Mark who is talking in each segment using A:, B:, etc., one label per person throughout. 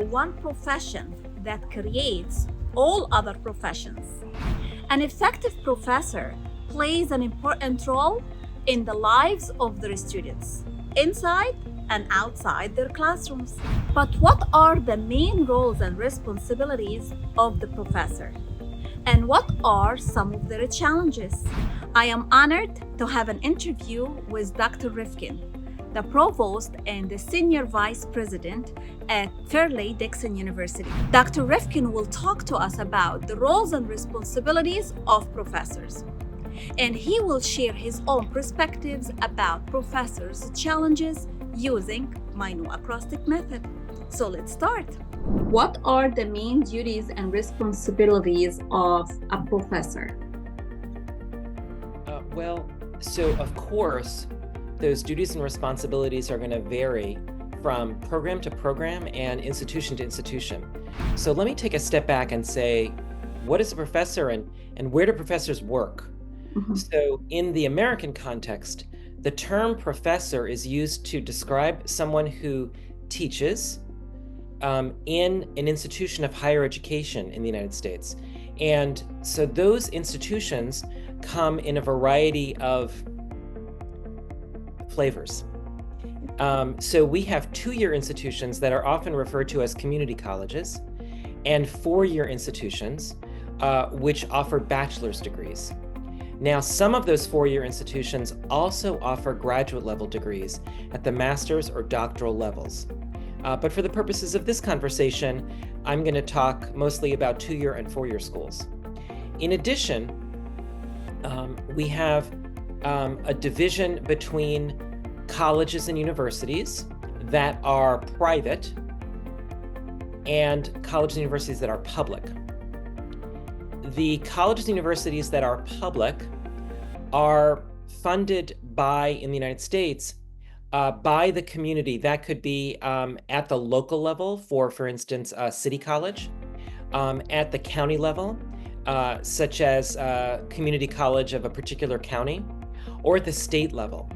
A: the one profession that creates all other professions. An effective professor plays an important role in the lives of their students, inside and outside their classrooms. But what are the main roles and responsibilities of the professor? And what are some of their challenges? I am honored to have an interview with Dr. Rifkin, the provost and the senior vice president at Fairleigh Dickinson University. Dr. Rifkin will talk to us about the roles and responsibilities of professors, and he will share his own perspectives about professors' challenges using Mino-acrostic method. So let's start. What are the main duties and responsibilities of a professor?
B: So of course, those duties and responsibilities are going to vary from program to program and institution to institution. So let me take a step back and say, what is a professor and where do professors work? Mm-hmm. So in the American context, the term professor is used to describe someone who teaches in an institution of higher education in the United States. And so those institutions come in a variety of flavors. So we have 2-year institutions that are often referred to as community colleges, and 4-year institutions which offer bachelor's degrees. Now, some of those 4-year institutions also offer graduate level degrees at the master's or doctoral levels. But for the purposes of this conversation, I'm going to talk mostly about 2-year and 4-year schools. In addition, we have a division between colleges and universities that are private and colleges and universities that are public. The colleges and universities that are public are funded by, in the United States, by the community. That could be at the local level for instance, City College, at the county level, such as community college of a particular county, or at the state level,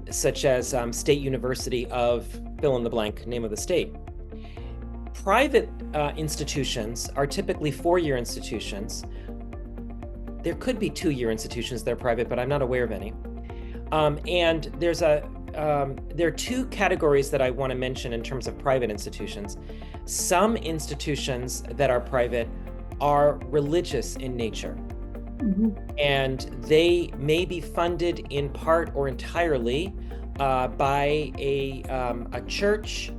B: such as State University of fill in the blank name of the state. Private institutions are typically 4-year institutions. There could be 2-year institutions that are private, but I'm not aware of any. And there are 2 categories that I want to mention in terms of private institutions. Some institutions that are private are religious in nature. Mm-hmm. And they may be funded in part or entirely by a church,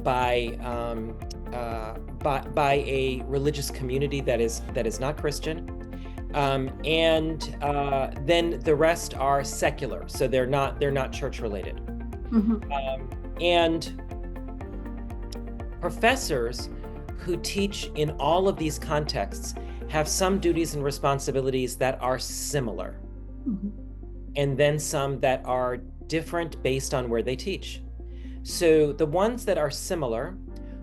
B: by a religious community that is not Christian, and then the rest are secular, so they're not church related. Mm-hmm. And professors who teach in all of these contexts have some duties and responsibilities that are similar, mm-hmm. and then some that are different based on where they teach. So the ones that are similar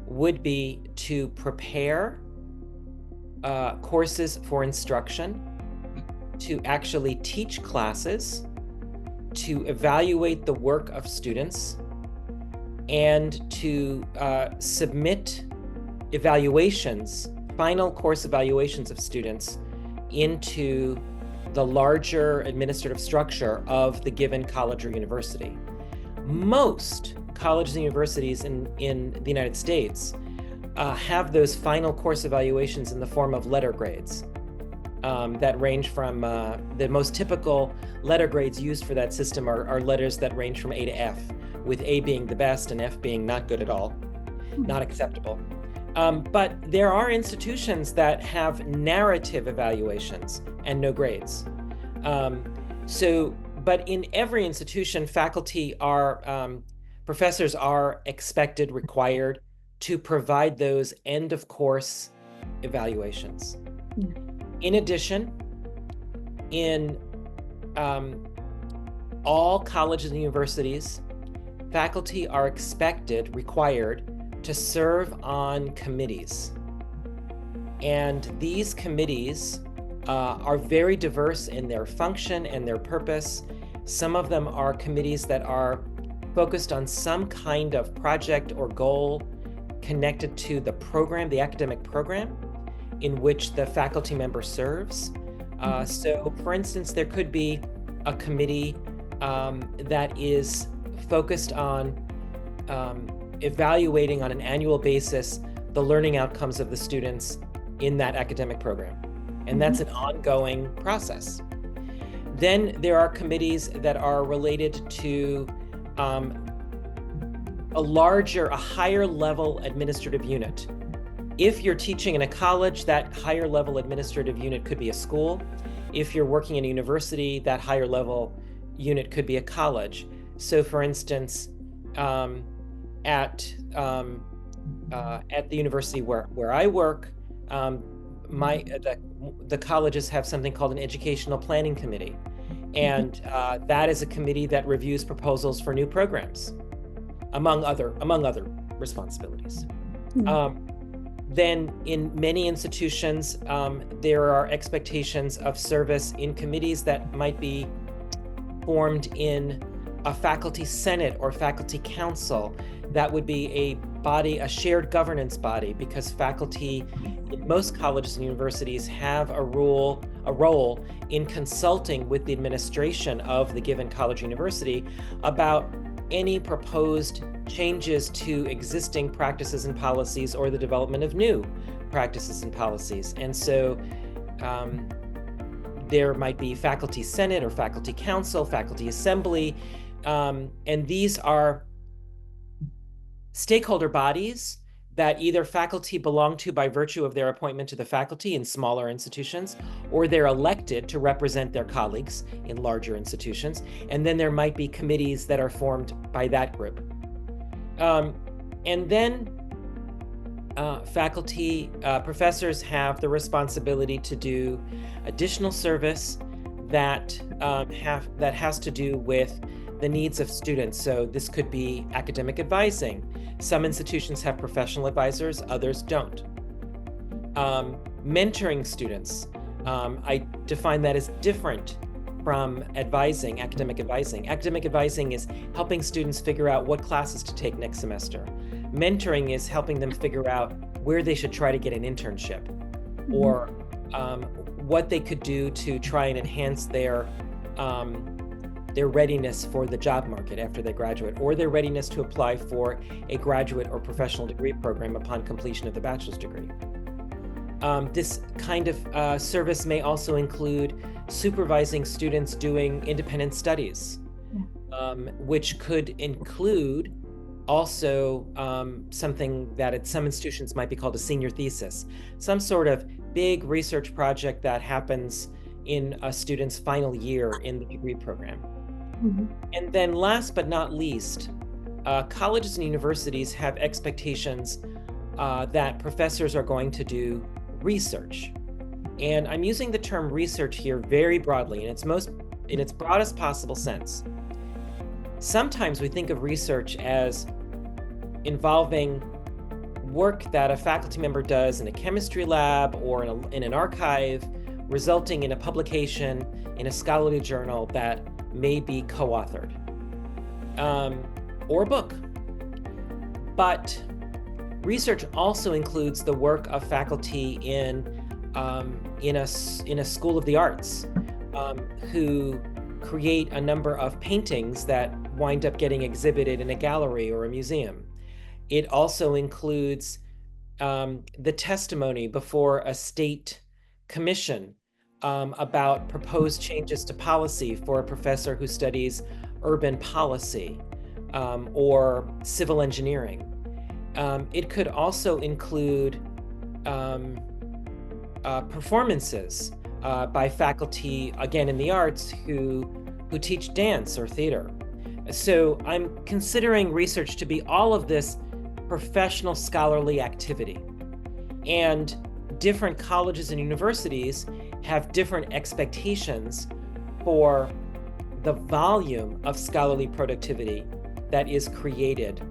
B: would be to prepare courses for instruction, to actually teach classes, to evaluate the work of students, and to submit evaluations, final course evaluations of students into the larger administrative structure of the given college or university. Most colleges and universities in the United States have those final course evaluations in the form of letter grades that range from the most typical letter grades used for that system are letters that range from A to F, with A being the best and F being not good at all, not acceptable. But there are institutions that have narrative evaluations and no grades. But in every institution, professors are expected, required to provide those end of course evaluations. In addition, in all colleges and universities, faculty are required to serve on committees. And these committees are very diverse in their function and their purpose. Some of them are committees that are focused on some kind of project or goal connected to the program, the academic program in which the faculty member serves. So for instance, there could be a committee that is focused on evaluating on an annual basis the learning outcomes of the students in that academic program. And that's an ongoing process. Then there are committees that are related to a higher level administrative unit. If you're teaching in a college, that higher level administrative unit could be a school. If you're working in a university, that higher level unit could be a college. So for instance, at the university where I work, the colleges have something called an educational planning committee. And that is a committee that reviews proposals for new programs, among other responsibilities. Then in many institutions, there are expectations of service in committees that might be formed in a faculty senate or faculty council. That would be a shared governance body, because faculty in most colleges and universities have a role in consulting with the administration of the given college or university about any proposed changes to existing practices and policies or the development of new practices and policies. And so there might be faculty senate or faculty council, faculty assembly, and these are stakeholder bodies that either faculty belong to by virtue of their appointment to the faculty in smaller institutions, or they're elected to represent their colleagues in larger institutions. And then there might be committees that are formed by that group. And then professors have the responsibility to do additional service that has to do with the needs of students. So this could be academic advising. Some institutions have professional advisors, others don't. Mentoring students, I define that as different from advising, academic advising. Academic advising is helping students figure out what classes to take next semester. Mentoring is helping them figure out where they should try to get an internship, or what they could do to try and enhance their readiness for the job market after they graduate, or their readiness to apply for a graduate or professional degree program upon completion of the bachelor's degree. This kind of service may also include supervising students doing independent studies, which could include also something that at some institutions might be called a senior thesis, some sort of big research project that happens in a student's final year in the degree program. And then last but not least, colleges and universities have expectations that professors are going to do research. And I'm using the term research here very broadly, in its broadest possible sense. Sometimes we think of research as involving work that a faculty member does in a chemistry lab or in an archive, resulting in a publication in a scholarly journal that may be co-authored, or a book. But research also includes the work of faculty in a school of the arts, who create a number of paintings that wind up getting exhibited in a gallery or a museum. It also includes the testimony before a state commission about proposed changes to policy for a professor who studies urban policy or civil engineering. It could also include performances by faculty, again in the arts, who teach dance or theater. So I'm considering research to be all of this professional scholarly activity. And different colleges and universities have different expectations for the volume of scholarly productivity that is created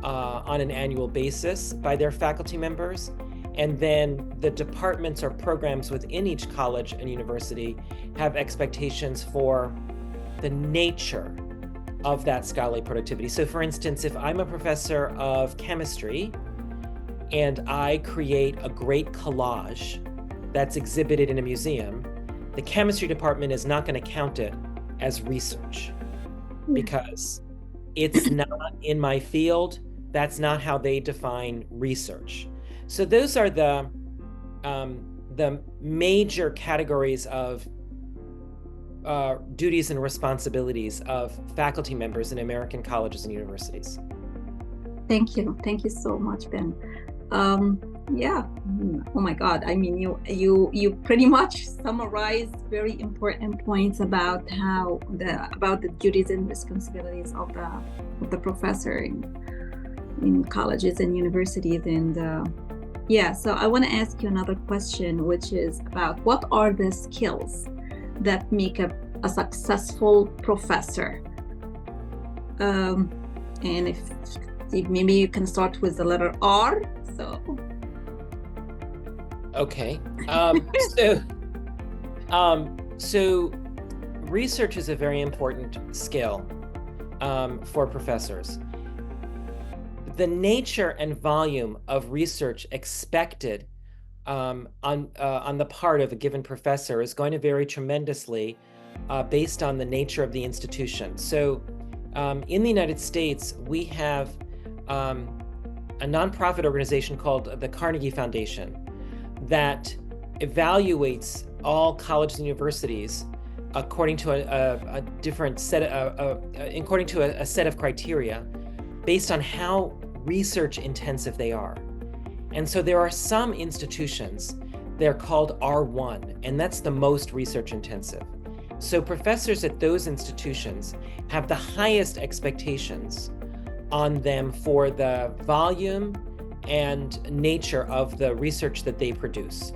B: on an annual basis by their faculty members. And then the departments or programs within each college and university have expectations for the nature of that scholarly productivity. So for instance, if I'm a professor of chemistry, and I create a great collage that's exhibited in a museum, the chemistry department is not going to count it as research because it's not in my field. That's not how they define research. So those are the major categories of duties and responsibilities of faculty members in American colleges and universities.
A: Thank you. Thank you so much, Ben. Yeah. Oh my God. I mean, you pretty much summarized very important points about the duties and responsibilities of the professor in colleges and universities. And yeah, so I want to ask you another question, which is about what are the skills that make a successful professor? And if maybe you can start with the letter R.
B: Okay. So research is a very important skill for professors. The nature and volume of research expected on the part of a given professor is going to vary tremendously based on the nature of the institution. So in the United States, we have a nonprofit organization called the Carnegie Foundation that evaluates all colleges and universities according to a different set according to a set of criteria based on how research intensive they are. And so there are some institutions, they're called R1, and that's the most research intensive. So professors at those institutions have the highest expectations on them for the volume and nature of the research that they produce.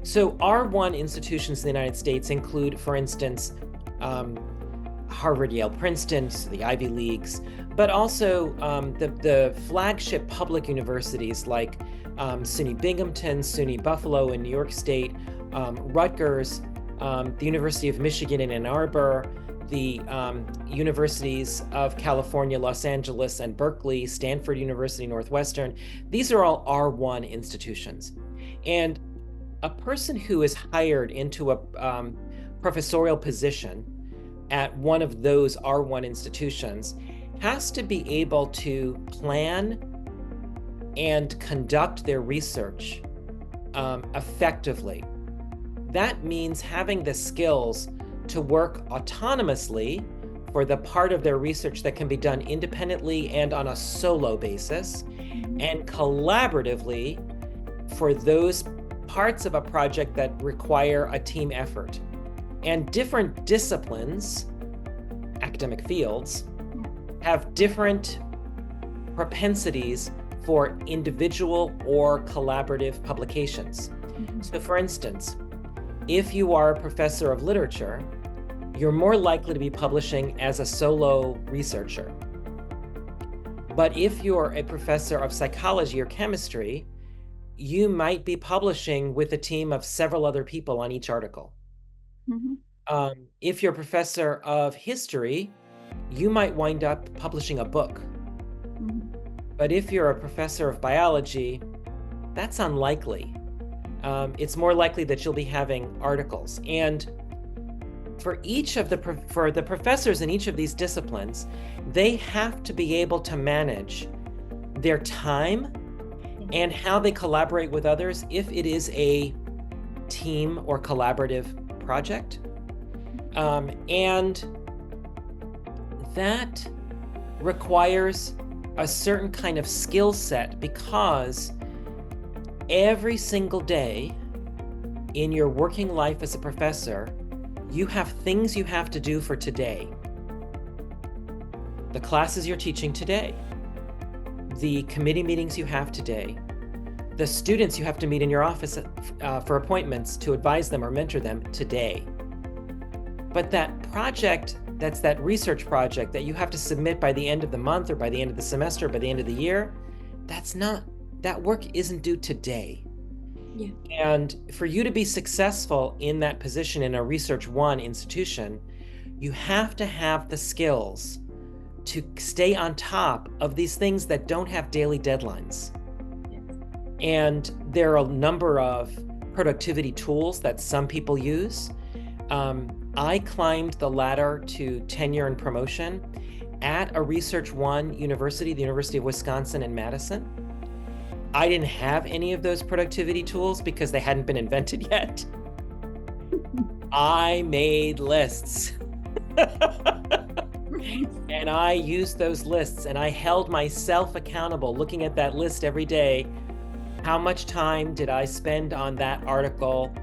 B: So R1 institutions in the United States include, for instance, Harvard, Yale, Princeton, so the Ivy Leagues, but also the flagship public universities like SUNY Binghamton, SUNY Buffalo in New York State, Rutgers, the University of Michigan in Ann Arbor, the universities of California, Los Angeles, and Berkeley, Stanford University, Northwestern. These are all R1 institutions. And a person who is hired into a professorial position at one of those R1 institutions has to be able to plan and conduct their research effectively. That means having the skills to work autonomously for the part of their research that can be done independently and on a solo basis, and collaboratively for those parts of a project that require a team effort. And different disciplines, academic fields, have different propensities for individual or collaborative publications. So for instance, if you are a professor of literature, you're more likely to be publishing as a solo researcher. But if you're a professor of psychology or chemistry, you might be publishing with a team of several other people on each article. If you're a professor of history, you might wind up publishing a book. But if you're a professor of biology, that's unlikely. It's more likely that you'll be having articles. And for the professors in each of these disciplines, they have to be able to manage their time and how they collaborate with others if it is a team or collaborative project. And that requires a certain kind of skill set, because every single day in your working life as a professor, you have things you have to do for today. The classes you're teaching today, the committee meetings you have today, the students you have to meet in your office for appointments to advise them or mentor them today. But that project, that's that research project that you have to submit by the end of the month or by the end of the semester or by the end of the year, that work isn't due today.
A: Yeah.
B: And for you to be successful in that position in a Research 1 institution, you have to have the skills to stay on top of these things that don't have daily deadlines.
A: Yes.
B: And there are a number of productivity tools that some people use. I climbed the ladder to tenure and promotion at a Research One university, the University of Wisconsin in Madison. I didn't have any of those productivity tools because they hadn't been invented yet. I made lists. And I used those lists and I held myself accountable looking at that list every day. How much time did I spend on that article?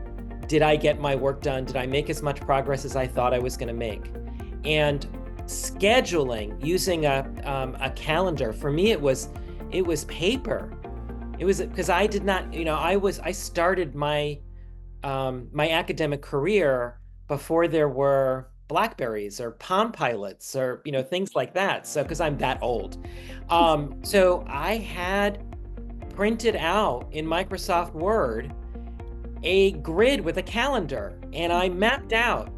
B: Did I get my work done? Did I make as much progress as I thought I was going to make? And scheduling using a calendar, for me, it was paper. It was because I did not, I started my my academic career before there were Blackberries or Palm Pilots or things like that. So because I'm that old, so I had printed out in Microsoft Word a grid with a calendar, and I mapped out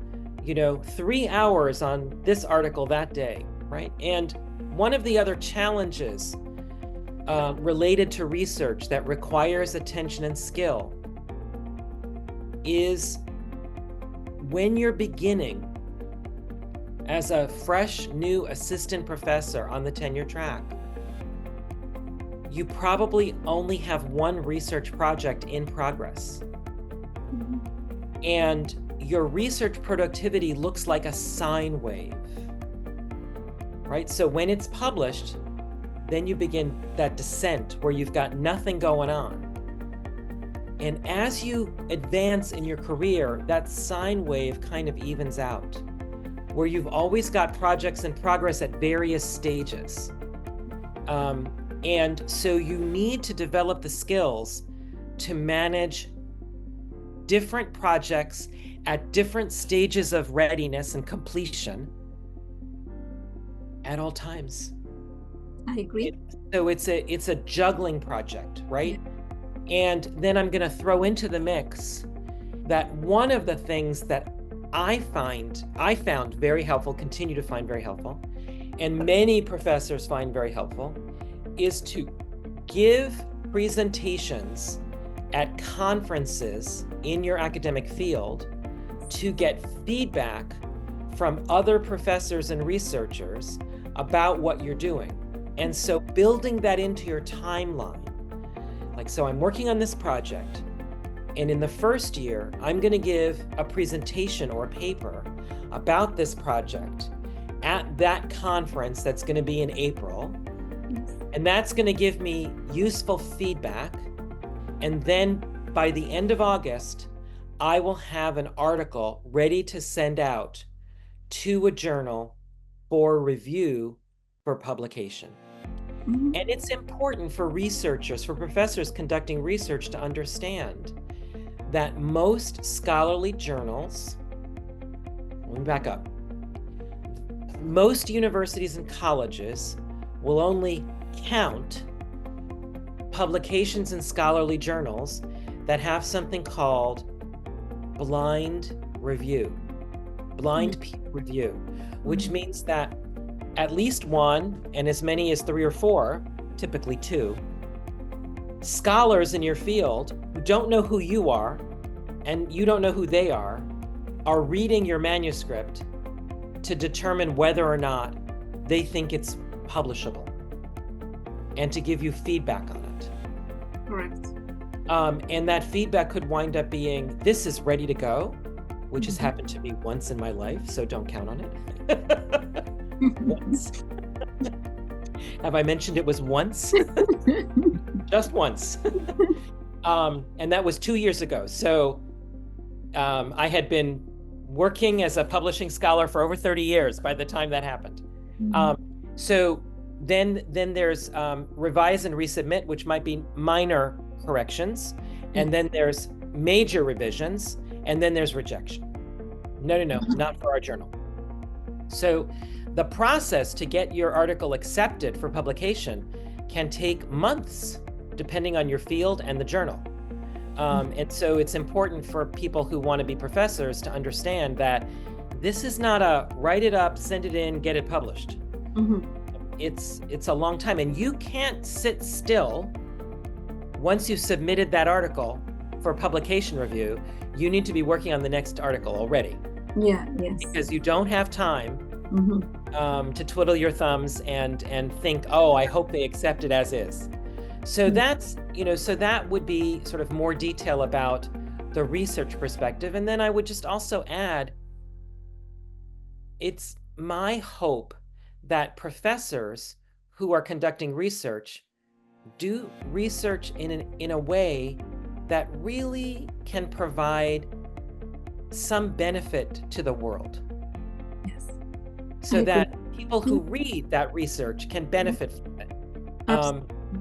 B: 3 hours on this article that day, right? And one of the other challenges related to research that requires attention and skill is when you're beginning as a fresh new assistant professor on the tenure track, you probably only have one research project in progress. And your research productivity looks like a sine wave, right? So when it's published, then you begin that descent where you've got nothing going on. And as you advance in your career, that sine wave kind of evens out, where you've always got projects in progress at various stages. And so you need to develop the skills to manage different projects at different stages of readiness and completion at all times.
A: I agree.
B: So it's a juggling project, right? Yeah. And then I'm going to throw into the mix that one of the things that I found very helpful, continue to find very helpful, and many professors find very helpful, is to give presentations at conferences in your academic field to get feedback from other professors and researchers about what you're doing. And so building that into your timeline, so I'm working on this project, and in the first year, I'm going to give a presentation or a paper about this project at that conference that's going to be in April. And that's going to give me useful feedback. And then by the end of August, I will have an article ready to send out to a journal for review for publication. Mm-hmm. And it's important for researchers, for professors conducting research, to understand that most scholarly journals, let me back up, most universities and colleges will only count publications in scholarly journals that have something called blind review, blind peer review, which means that at least one, and as many as 3 or 4, typically 2, scholars in your field who don't know who you are and you don't know who they are reading your manuscript to determine whether or not they think it's publishable and to give you feedback on it.
A: Correct.
B: And that feedback could wind up being, this is ready to go, which has happened to me once in my life, so don't count on it. Once. Have I mentioned it was once? Just once. And that was 2 years ago. So I had been working as a publishing scholar for over 30 years by the time that happened. So then there's revise and resubmit, which might be minor corrections. And then there's major revisions. And then there's rejection. No, not for our journal. So the process to get your article accepted for publication can take months, depending on your field and the journal. And so it's important for people who want to be professors to understand that this is not a write it up, send it in, get it published. It's a long time, and you can't sit still once you've submitted that article for publication review, you need to be working on the next article already.
A: Yeah, yes.
B: Because you don't have time to twiddle your thumbs and think, oh, I hope they accept it as is. So that's, so that would be sort of more detail about the research perspective. And then I would just also add, it's my hope that professors who are conducting research do research in a way that really can provide some benefit to the world.
A: Yes.
B: So that people who read that research can benefit from it.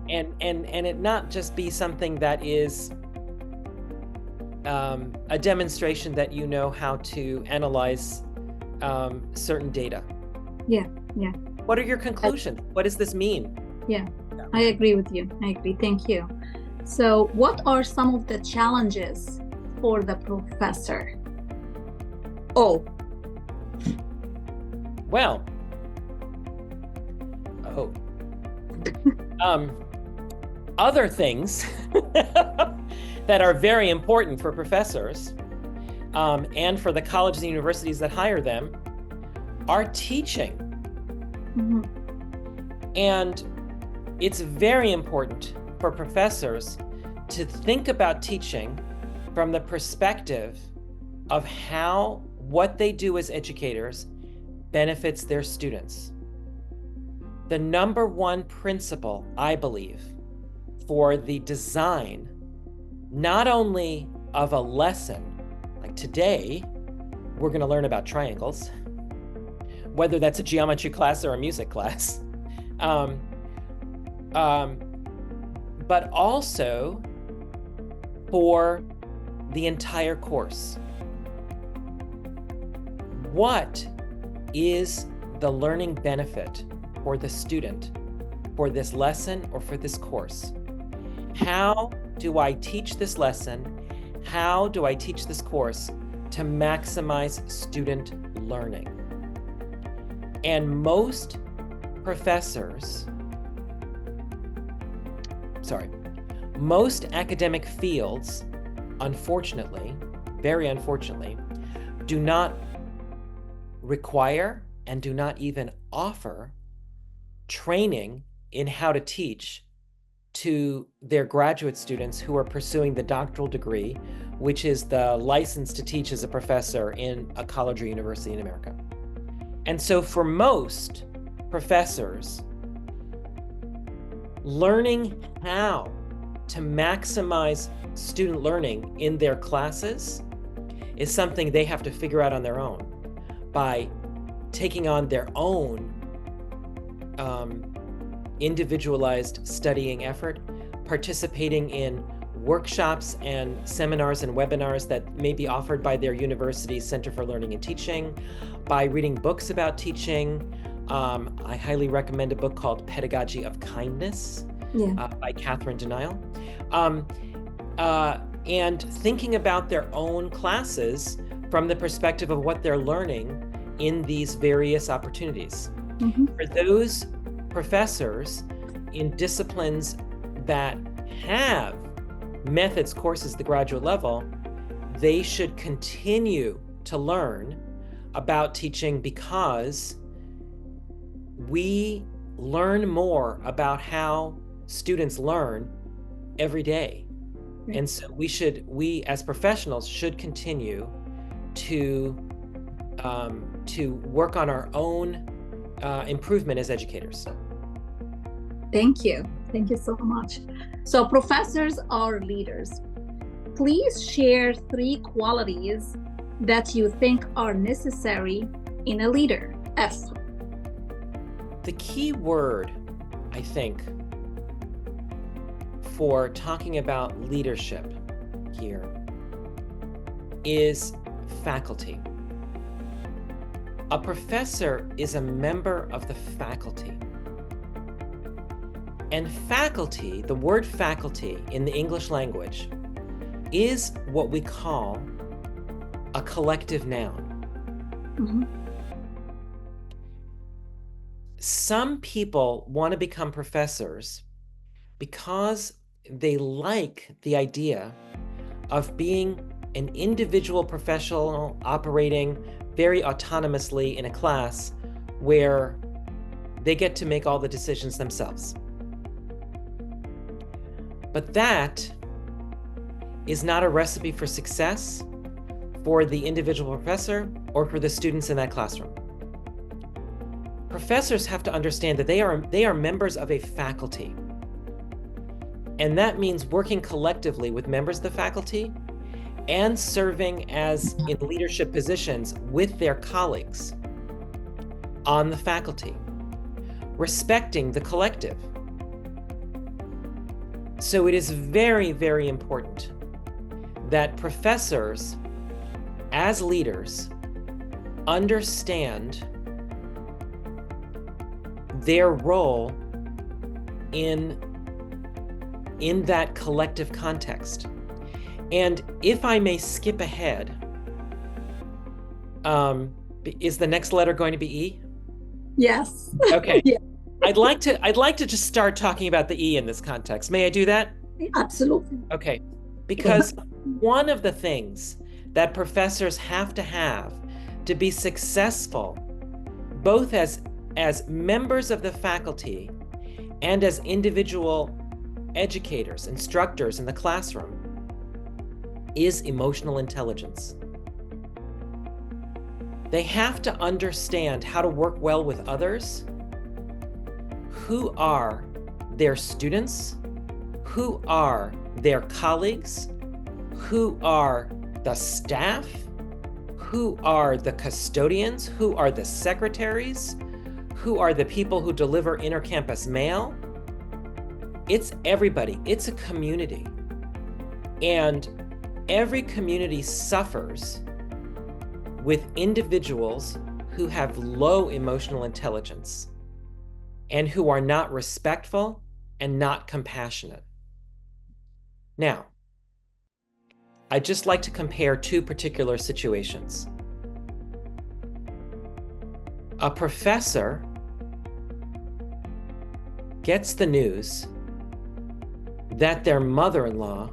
B: And it not just be something that is a demonstration that you know how to analyze certain data.
A: Yeah.
B: What are your conclusions? What does this mean?
A: Yeah, I agree with you. I agree. Thank you. So what are some of the challenges for the professor?
B: Other things that are very important for professors and for the colleges and universities that hire them are teaching. And it's very important for professors to think about teaching from the perspective of how what they do as educators benefits their students. The number one principle, I believe, for the design, not only of a lesson, like today, we're going to learn about triangles, whether that's a geometry class or a music class, but also for the entire course. What is the learning benefit for the student for this lesson or for this course? How do I teach this lesson? How do I teach this course to maximize student learning? And most academic fields, unfortunately, very unfortunately, do not require and do not even offer training in how to teach to their graduate students who are pursuing the doctoral degree, which is the license to teach as a professor in a college or university in America. And so for most professors, learning how to maximize student learning in their classes is something they have to figure out on their own by taking on their own individualized studying effort, participating in workshops and seminars and webinars that may be offered by their university's Center for Learning and Teaching, by reading books about teaching. I highly recommend a book called Pedagogy of Kindness by Catherine Denial. And thinking about their own classes from the perspective of what they're learning in these various opportunities. For those professors in disciplines that have methods courses at the graduate level, they should continue to learn about teaching because we learn more about how students learn every day. And so we as professionals should continue to work on our own improvement as educators.
A: Thank you. Thank you so much. So professors are leaders. Please share 3 qualities that you think are necessary in a leader. F.
B: The key word, I think, for talking about leadership here is faculty. A professor is a member of the faculty. And faculty, the word faculty in the English language, is what we call a collective noun. Some people want to become professors because they like the idea of being an individual professional operating very autonomously in a class where they get to make all the decisions themselves. But that is not a recipe for success for the individual professor or for the students in that classroom. Professors have to understand that they are members of a faculty. And that means working collectively with members of the faculty and serving as in leadership positions with their colleagues on the faculty, respecting the collective. So it is very, very important that professors, as leaders, understand their role in that collective context. And if I may skip ahead, is the next letter going to be E?
A: Yes.
B: Okay.
A: Yeah.
B: I'd like to just start talking about the E in this context. May I do that?
A: Absolutely.
B: Okay. Because one of the things that professors have to be successful, both as members of the faculty and as individual educators, instructors in the classroom, is emotional intelligence. They have to understand how to work well with others, who are their students, who are their colleagues, who are the staff, who are the custodians, who are the secretaries, who are the people who deliver inter-campus mail. It's everybody. It's a community. And every community suffers with individuals who have low emotional intelligence and who are not respectful and not compassionate. Now, I'd just like to compare two particular situations. A professor gets the news that their mother-in-law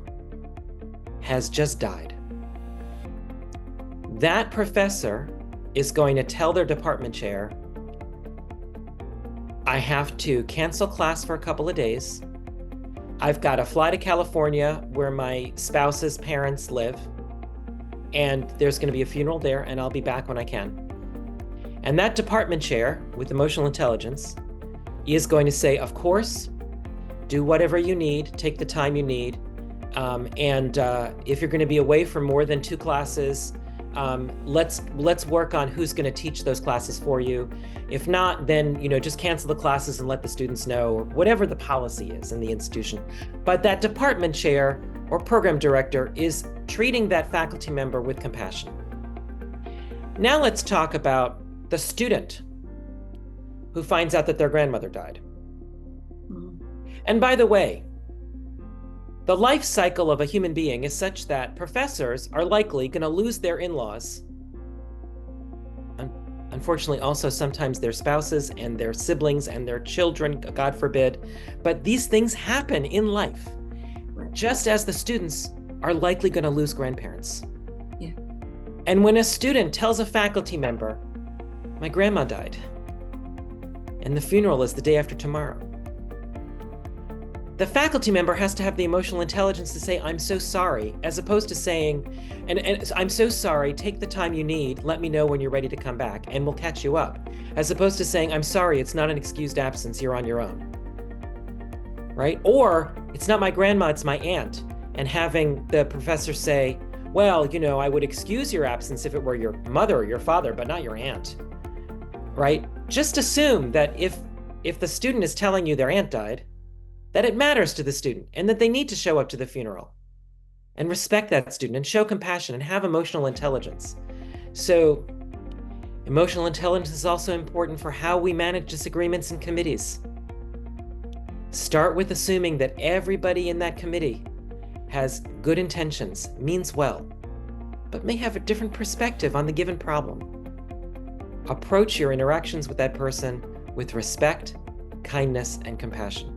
B: has just died. That professor is going to tell their department chair, I have to cancel class for a couple of days. I've got to fly to California where my spouse's parents live, and there's going to be a funeral there, and I'll be back when I can. And that department chair with emotional intelligence is going to say, of course, do whatever you need, take the time you need. And if you're going to be away for more than 2 classes, let's work on who's going to teach those classes for you. If not, then just cancel the classes and let the students know, or whatever the policy is in the institution. But that department chair or program director is treating that faculty member with compassion. Now let's talk about the student who finds out that their grandmother died. And by the way, the life cycle of a human being is such that professors are likely going to lose their in-laws. Unfortunately, also sometimes their spouses and their siblings and their children, God forbid. But these things happen in life, just as the students are likely going to lose grandparents.
A: Yeah.
B: And when a student tells a faculty member, my grandma died, and the funeral is the day after tomorrow, the faculty member has to have the emotional intelligence to say, I'm so sorry, as opposed to saying, and I'm so sorry, take the time you need, let me know when you're ready to come back, and we'll catch you up. As opposed to saying, I'm sorry, it's not an excused absence, you're on your own. Right? Or, it's not my grandma, it's my aunt. And having the professor say, well, I would excuse your absence if it were your mother or your father, but not your aunt. Right? Just assume that if the student is telling you their aunt died, that it matters to the student and that they need to show up to the funeral, and respect that student and show compassion and have emotional intelligence. So emotional intelligence is also important for how we manage disagreements in committees. Start with assuming that everybody in that committee has good intentions, means well, but may have a different perspective on the given problem. Approach your interactions with that person with respect, kindness, and compassion.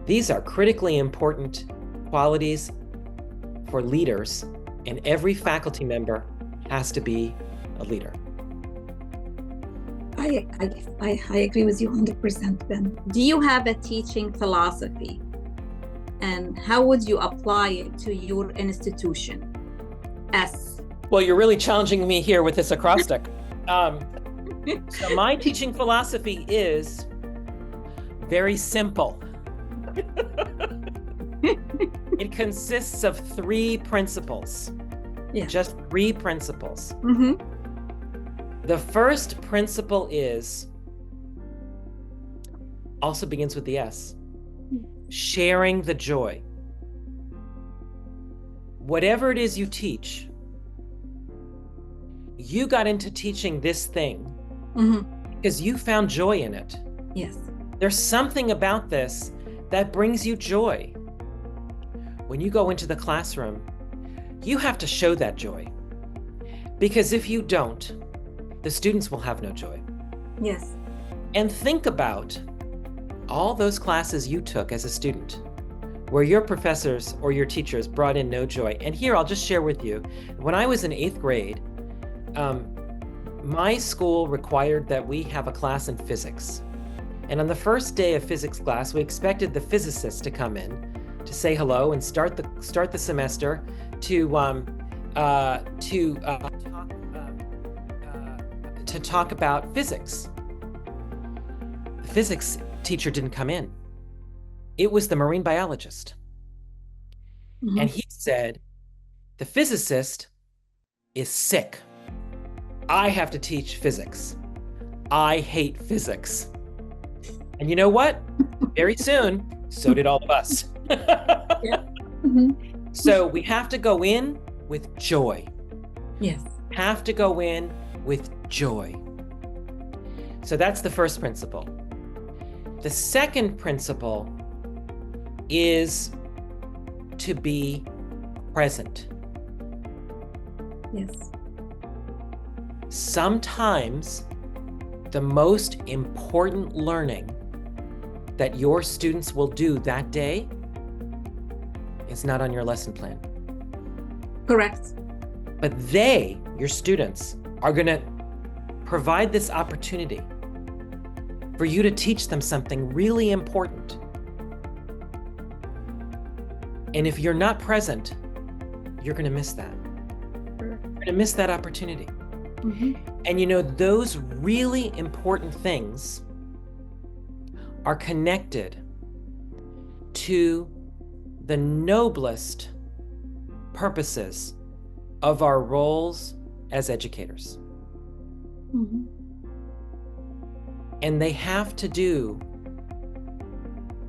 B: These are critically important qualities for leaders, and every faculty member has to be a leader.
A: I agree with you 100%, Ben. Do you have a teaching philosophy? And how would you apply it to your institution? S.
B: Well, you're really challenging me here with this acrostic. So my teaching philosophy is very simple. It consists of 3 principles.
A: Yeah.
B: Just 3 principles.
A: Mm-hmm.
B: The first principle is, also begins with the S, sharing the joy. Whatever it is you teach, you got into teaching this thing because you found joy in it.
A: Yes.
B: There's something about this that brings you joy. When you go into the classroom, you have to show that joy. Because if you don't, the students will have no joy.
A: Yes.
B: And think about all those classes you took as a student where your professors or your teachers brought in no joy. And here, I'll just share with you, when I was in 8th grade, my school required that we have a class in physics. And on the first day of physics class, we expected the physicist to come in to say hello and start the semester to talk about physics. The physics teacher didn't come in. It was the marine biologist. And he said, the physicist is sick. I have to teach physics. I hate physics. And you know what? Very soon, so did all of us.
A: Yeah.
B: So we have to go in with joy.
A: Yes.
B: Have to go in with joy. So that's the first principle. The second principle is to be present.
A: Yes.
B: Sometimes the most important learning that your students will do that day is not on your lesson plan.
A: Correct.
B: But they, your students, are going to provide this opportunity for you to teach them something really important. And if you're not present, you're going to miss that. You're going to miss that opportunity. And you know, those really important things are connected to the noblest purposes of our roles as educators. And they have to do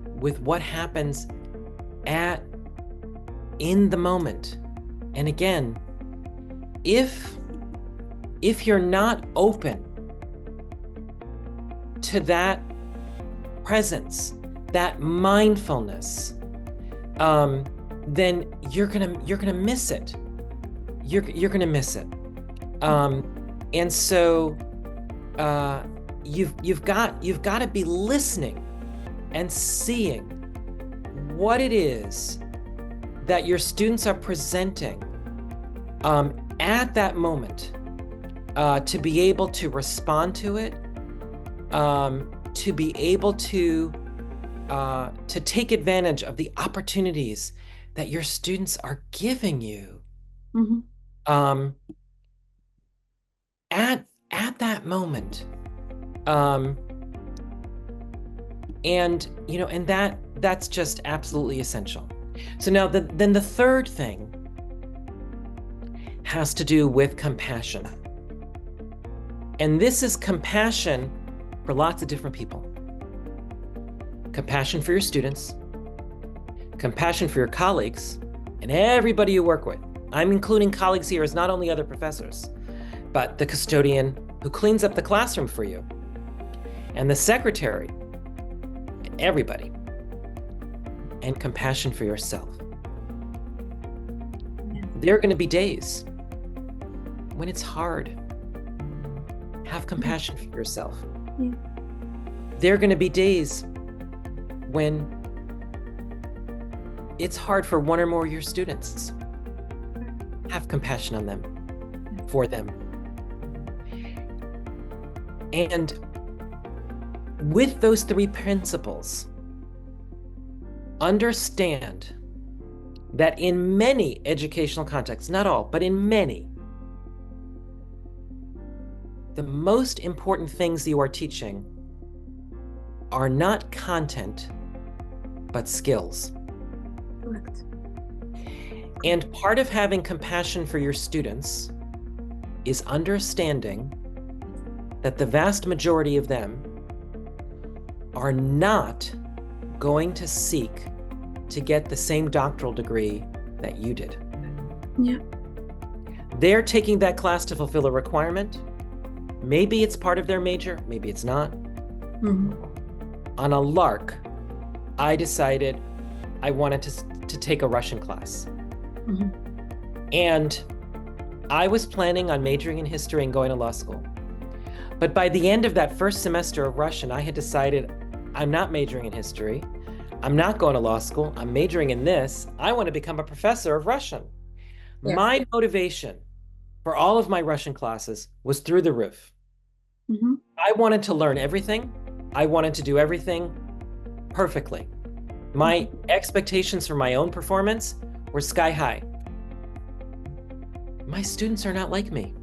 B: with what happens in the moment. And again, if you're not open to that presence, that mindfulness, then you're gonna miss it. You're gonna miss it. And so you've got to be listening and seeing what it is that your students are presenting at that moment, to be able to respond to it, to be able to take advantage of the opportunities that your students are giving you at that moment. And you know, and that's just absolutely essential. So now then the third thing has to do with compassion. And this is compassion for lots of different people. Compassion for your students, compassion for your colleagues, and everybody you work with. I'm including colleagues here as not only other professors, but the custodian who cleans up the classroom for you, and the secretary, and everybody. And compassion for yourself. There are going to be days when it's hard. Have compassion for yourself. There are going to be days when it's hard for one or more of your students. Have compassion on them, for them. And with those three principles, understand that in many educational contexts, not all, but in many, the most important things you are teaching are not content, but skills.
A: Correct.
B: And part of having compassion for your students is understanding that the vast majority of them are not going to seek to get the same doctoral degree that you did.
A: Yeah.
B: They're taking that class to fulfill a requirement. Maybe it's part of their major, maybe it's not.
A: Mm-hmm.
B: On a lark, I decided I wanted to take a Russian class.
A: Mm-hmm.
B: And I was planning on majoring in history and going to law school. But by the end of that first semester of Russian, I had decided I'm not majoring in history. I'm not going to law school. I'm majoring in this. I want to become a professor of Russian.
A: Yes.
B: My motivation for all of my Russian classes was through the roof.
A: Mm-hmm.
B: I wanted to learn everything. I wanted to do everything perfectly. My expectations for my own performance were sky high. My students are not like me.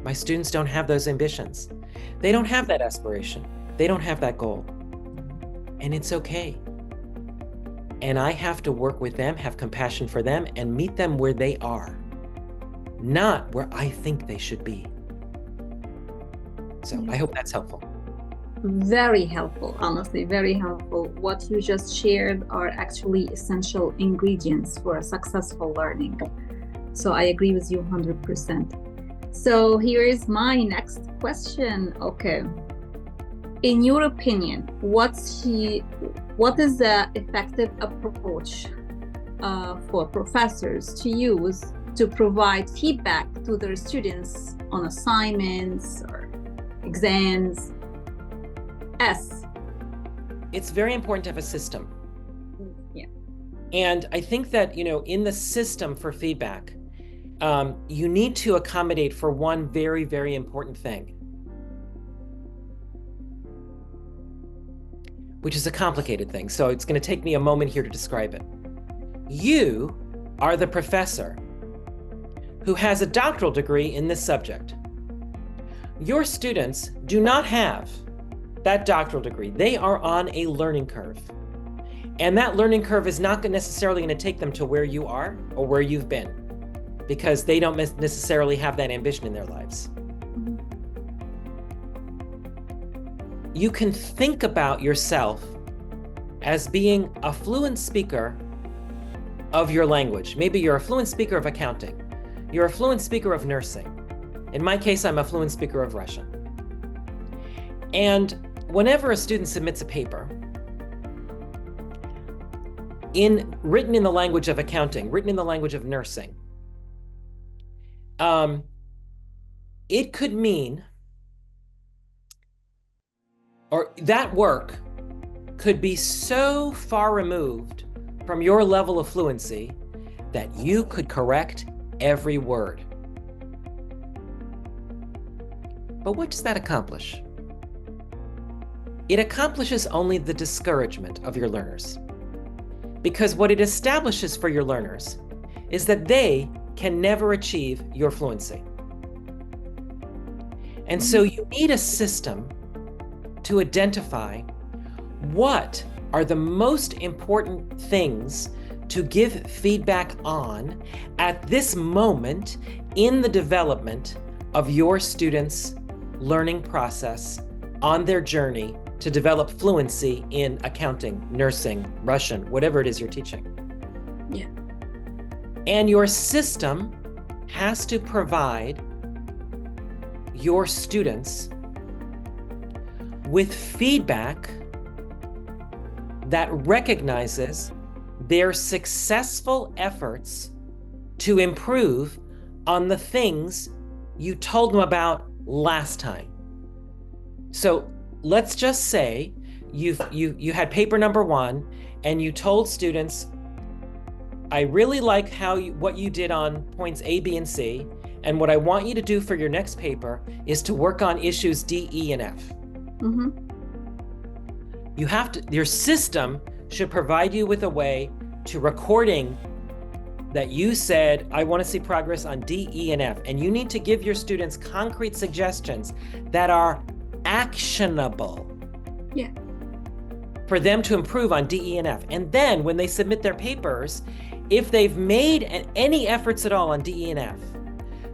B: My students don't have those ambitions. They don't have that aspiration. They don't have that goal. And it's okay. And I have to work with them, have compassion for them, and meet them where they are, not where I think they should be. So I hope that's helpful.
A: Very helpful, honestly, very helpful. What you just shared are actually essential ingredients for a successful learning. So I agree with you 100%. So here is my next question. Okay. In your opinion, what is the effective approach for professors to use to provide feedback to their students on assignments or exams?
B: It's very important to have a system.
A: Yeah.
B: And I think that, in the system for feedback, you need to accommodate for one very, very important thing, which is a complicated thing. So it's going to take me a moment here to describe it. You are the professor who has a doctoral degree in this subject. Your students do not have that doctoral degree. They are on a learning curve. And that learning curve is not necessarily going to take them to where you are or where you've been, because they don't necessarily have that ambition in their lives. You can think about yourself as being a fluent speaker of your language. Maybe you're a fluent speaker of accounting. You're a fluent speaker of nursing. In my case, I'm a fluent speaker of Russian. And whenever a student submits a paper, written in the language of accounting, written in the language of nursing, it could mean, or that work could be so far removed from your level of fluency that you could correct every word. But what does that accomplish? It accomplishes only the discouragement of your learners. Because what it establishes for your learners is that they can never achieve your fluency. And so you need a system to identify what are the most important things to give feedback on at this moment in the development of your students' learning process on their journey to develop fluency in accounting, nursing, Russian, whatever it is you're teaching.
A: Yeah.
B: And your system has to provide your students with feedback that recognizes their successful efforts to improve on the things you told them about last time. So let's just say you had paper number 1 and you told students, I really like what you did on points A, B, and C. And what I want you to do for your next paper is to work on issues D, E, and F.
A: Mm-hmm.
B: Your system should provide you with a way to recording that you said, I want to see progress on D, E, and F. And you need to give your students concrete suggestions that are actionable.
A: Yeah.
B: For them to improve on D, E, and F. And then when they submit their papers, if they've made any efforts at all on D, E, and F,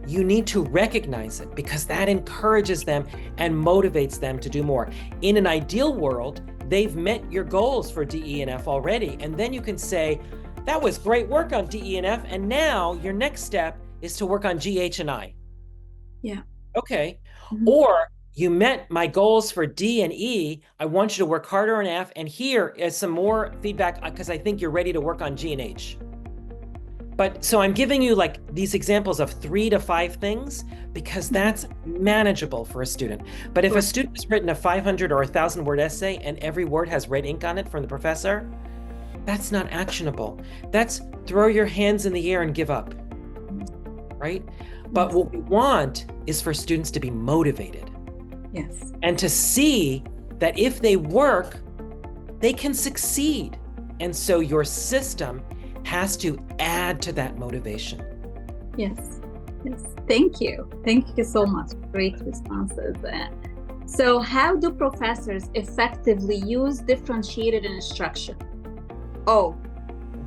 B: you need to recognize it, because that encourages them and motivates them to do more. In an ideal world, they've met your goals for D, E, and F already. And then you can say, that was great work on D, E, and F. And now your next step is to work on G, H, and I.
A: Yeah.
B: Okay.
A: Mm-hmm.
B: Or you met my goals for D and E. I want you to work harder on F. And here is some more feedback, because I think you're ready to work on G and H. But so I'm giving you like these examples of 3 to 5 things, because that's manageable for a student. But if a student has written a 500 or 1,000 word essay and every word has red ink on it from the professor, that's not actionable. That's throw your hands in the air and give up, right? But what we want is for students to be motivated.
A: Yes.
B: And to see that if they work, they can succeed. And so your system has to add to that motivation.
A: Yes. Yes. Thank you. Thank you so much. Great responses. So how do professors effectively use differentiated instruction?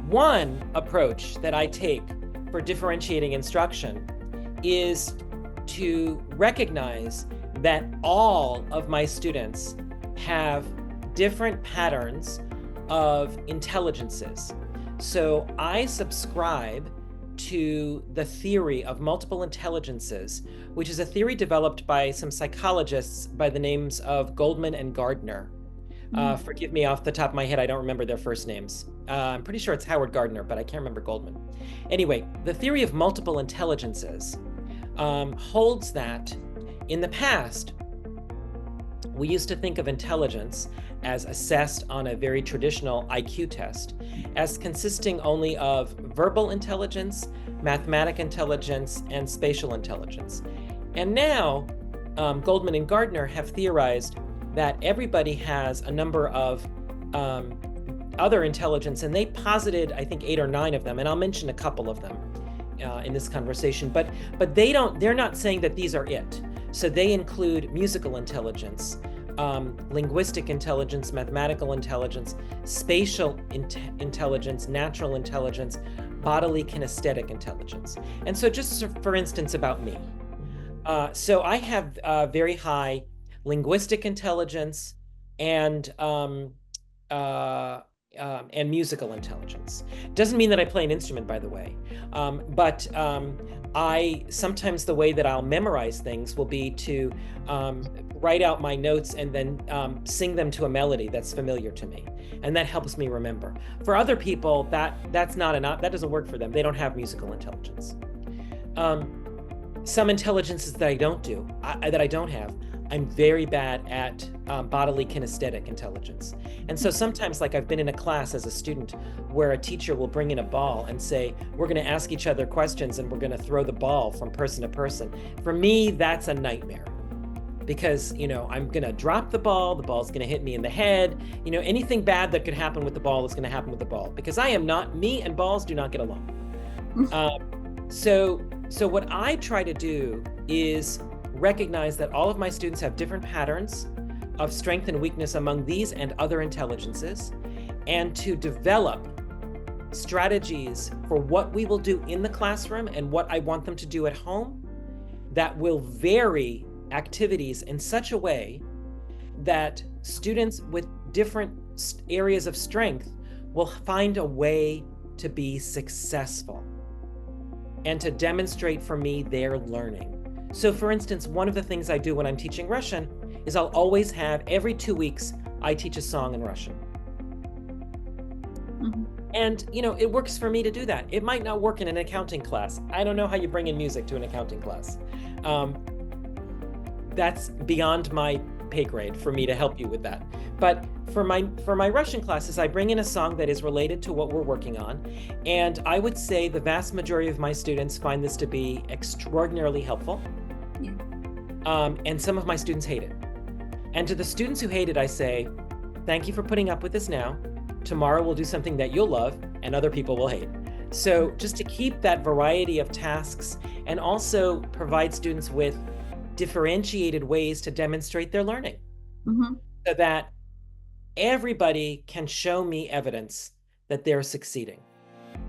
B: One approach that I take for differentiating instruction is to recognize that all of my students have different patterns of intelligences. So I subscribe to the theory of multiple intelligences, which is a theory developed by some psychologists by the names of Goldman and Gardner. Forgive me, off the top of my head, I don't remember their first names. I'm pretty sure it's Howard Gardner, but I can't remember Goldman. Anyway, the theory of multiple intelligences holds that in the past, we used to think of intelligence as assessed on a very traditional IQ test as consisting only of verbal intelligence, mathematic intelligence, and spatial intelligence. And now, Goldman and Gardner have theorized that everybody has a number of other intelligence, and they posited, I think, 8 or 9 of them, and I'll mention a couple of them in this conversation, but they're not saying that these are it. So they include musical intelligence, linguistic intelligence, mathematical intelligence, spatial intelligence, natural intelligence, bodily kinesthetic intelligence. And so just for instance about me, so I have very high linguistic intelligence and musical intelligence. Doesn't mean that I play an instrument, by the way, but I sometimes the way that I'll memorize things will be to write out my notes and then sing them to a melody that's familiar to me, and that helps me remember. For other people, that doesn't work for them. They don't have musical intelligence. Some intelligences that I don't have. I'm very bad at bodily kinesthetic intelligence. And so sometimes, like I've been in a class as a student where a teacher will bring in a ball and say, we're going to ask each other questions and we're going to throw the ball from person to person. For me, that's a nightmare, because, I'm going to drop the ball's going to hit me in the head. Anything bad that could happen with the ball is going to happen with the ball, because me and balls do not get along. So what I try to do is recognize that all of my students have different patterns of strength and weakness among these and other intelligences, and to develop strategies for what we will do in the classroom and what I want them to do at home that will vary activities in such a way that students with different areas of strength will find a way to be successful and to demonstrate for me their learning. So for instance, one of the things I do when I'm teaching Russian is I'll always have, every 2 weeks, I teach a song in Russian.
A: Mm-hmm.
B: And, it works for me to do that. It might not work in an accounting class. I don't know how you bring in music to an accounting class. That's beyond my pay grade for me to help you with that. But for my Russian classes, I bring in a song that is related to what we're working on. And I would say the vast majority of my students find this to be extraordinarily helpful.
A: Yeah.
B: And some of my students hate it. And to the students who hate it, I say, thank you for putting up with this now. Tomorrow we'll do something that you'll love and other people will hate. So just to keep that variety of tasks and also provide students with differentiated ways to demonstrate their learning, so that everybody can show me evidence that they're succeeding.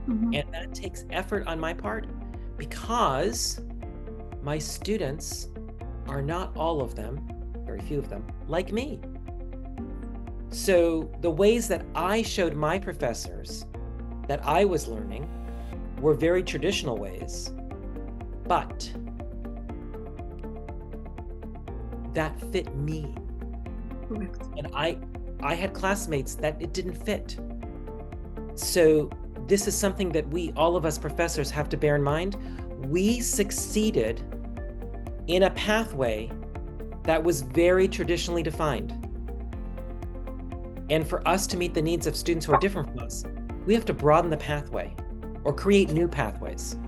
B: And that takes effort on my part because my students are not all of them, very few of them, like me. So the ways that I showed my professors that I was learning were very traditional ways, but that fit me.
A: Correct.
B: And I had classmates that it didn't fit. So this is something that all of us professors have to bear in mind. We succeeded in a pathway that was very traditionally defined. And for us to meet the needs of students who are different from us, we have to broaden the pathway or create new pathways.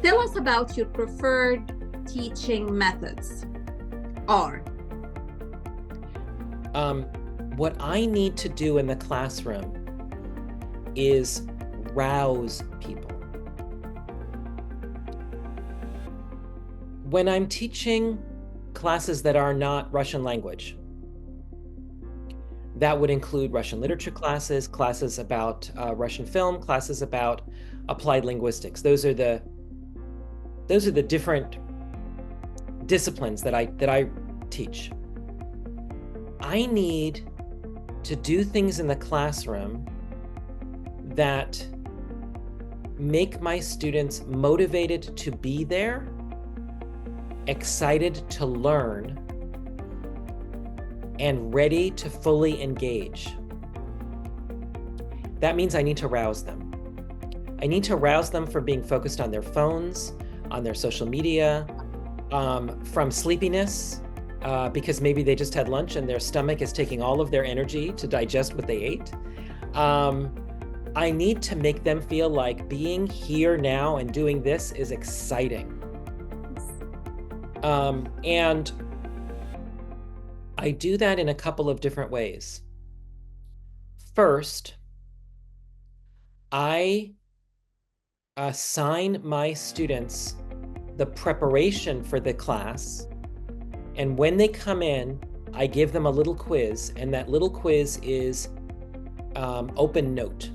A: Tell us about your preferred teaching methods.
B: What I need to do in the classroom is rouse people. When I'm teaching classes that are not Russian language, that would include Russian literature classes, classes about Russian film, classes about applied linguistics. Those are the different disciplines that I teach. I need to do things in the classroom that make my students motivated to be there, excited to learn, and ready to fully engage. That means I need to rouse them. I need to rouse them from being focused on their phones, on their social media, from sleepiness, because maybe they just had lunch and their stomach is taking all of their energy to digest what they ate. I need to make them feel like being here now and doing this is exciting. And I do that in a couple of different ways. First, I assign my students the preparation for the class. And when they come in, I give them a little quiz, and that little quiz is open note.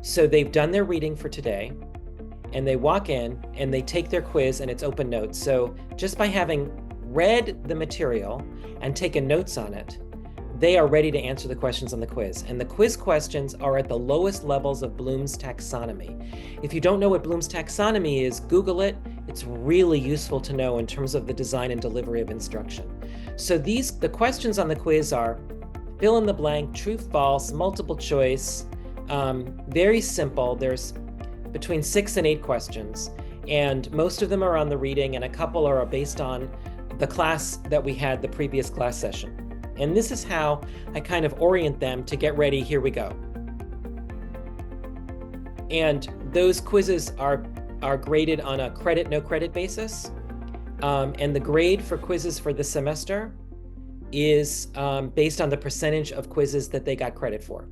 B: So they've done their reading for today, and they walk in and they take their quiz and it's open notes. So just by having read the material and taken notes on it, they are ready to answer the questions on the quiz. And the quiz questions are at the lowest levels of Bloom's taxonomy. If you don't know what Bloom's taxonomy is, Google it. It's really useful to know in terms of the design and delivery of instruction. So the questions on the quiz are fill in the blank, true, false, multiple choice, very simple. There's between 6 and 8 questions, and most of them are on the reading, and a couple are based on the class that we had the previous class session. And this is how I kind of orient them to get ready. Here we go. And those quizzes are graded on a credit, no credit basis. And the grade for quizzes for this semester is based on the percentage of quizzes that they got credit for.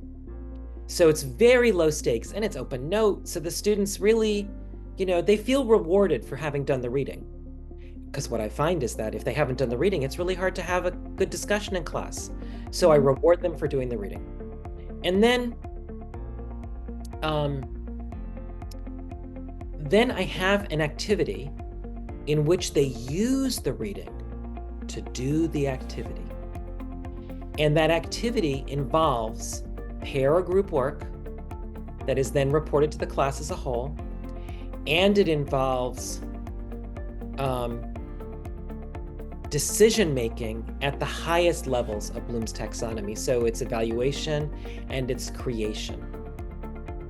B: So it's very low stakes and it's open note. So the students really, they feel rewarded for having done the reading. Because what I find is that if they haven't done the reading, it's really hard to have a good discussion in class. So I reward them for doing the reading. And then I have an activity in which they use the reading to do the activity. And that activity involves pair or group work that is then reported to the class as a whole. And it involves decision-making at the highest levels of Bloom's taxonomy. So it's evaluation and it's creation,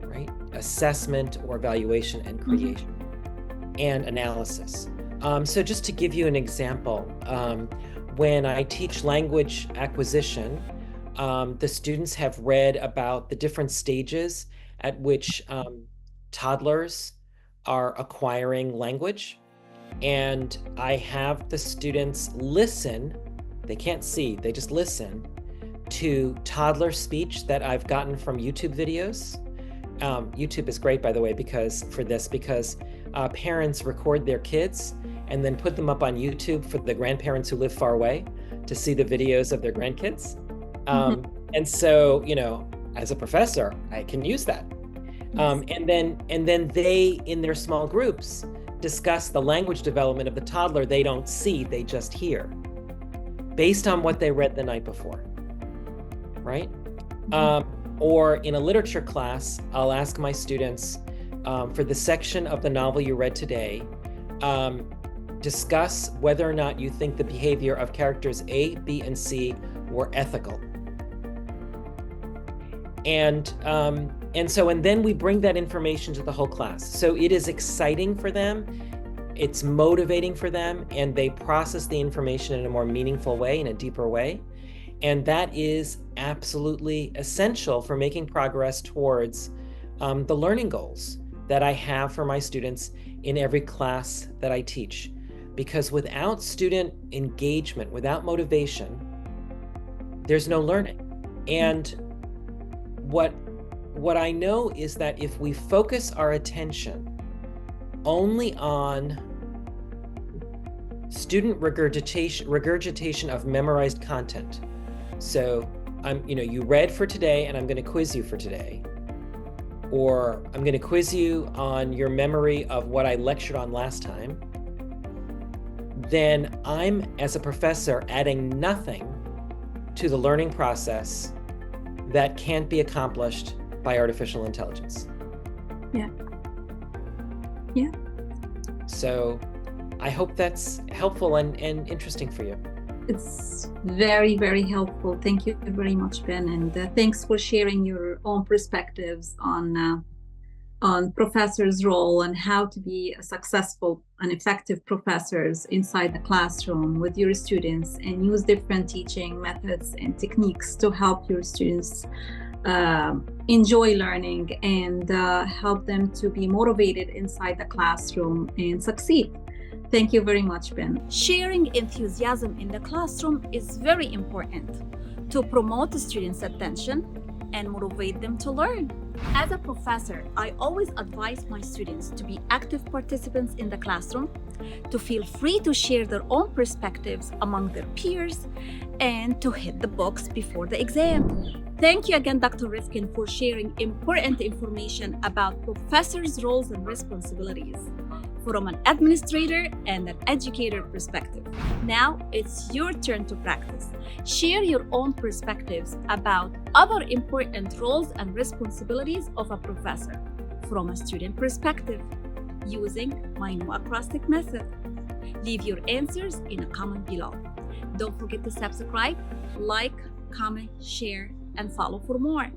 B: right? Assessment or evaluation and creation and analysis. So just to give you an example, when I teach language acquisition, the students have read about the different stages at which toddlers are acquiring language. And I have the students listen, they can't see, they just listen to toddler speech that I've gotten from YouTube videos. YouTube is great, by the way, because parents record their kids and then put them up on YouTube for the grandparents who live far away to see the videos of their grandkids. And so, as a professor, I can use that. And then they, in their small groups, discuss the language development of the toddler they don't see, they just hear, based on what they read the night before, right? Or in a literature class, I'll ask my students, for the section of the novel you read today, discuss whether or not you think the behavior of characters A, B, and C were ethical. And then we bring that information to the whole class. So it is exciting for them, it's motivating for them, and they process the information in a more meaningful way, in a deeper way. And that is absolutely essential for making progress towards the learning goals that I have for my students in every class that I teach. Because without student engagement, without motivation, there's no learning. And what I know is that if we focus our attention only on student regurgitation of memorized content, so you read for today and I'm going to quiz you for today, or I'm going to quiz you on your memory of what I lectured on last time, then I'm, as a professor, adding nothing to the learning process that can't be accomplished by artificial intelligence.
A: Yeah.
B: So I hope that's helpful and interesting for you.
A: It's very, very helpful. Thank you very much, Ben, and thanks for sharing your own perspectives on professors' role and how to be a successful and effective professors inside the classroom with your students, and use different teaching methods and techniques to help your students enjoy learning and help them to be motivated inside the classroom and succeed. Thank you very much, Ben. Sharing enthusiasm in the classroom is very important to promote the students' attention and motivate them to learn. As a professor, I always advise my students to be active participants in the classroom, to feel free to share their own perspectives among their peers, and to hit the books before the exam. Thank you again, Dr. Rifkin, for sharing important information about professors' roles and responsibilities from an administrator and an educator perspective. Now it's your turn to practice. Share your own perspectives about other important roles and responsibilities of a professor from a student perspective using my new acrostic method. Leave your answers in a comment below. Don't forget to subscribe, like, comment, share, and follow for more.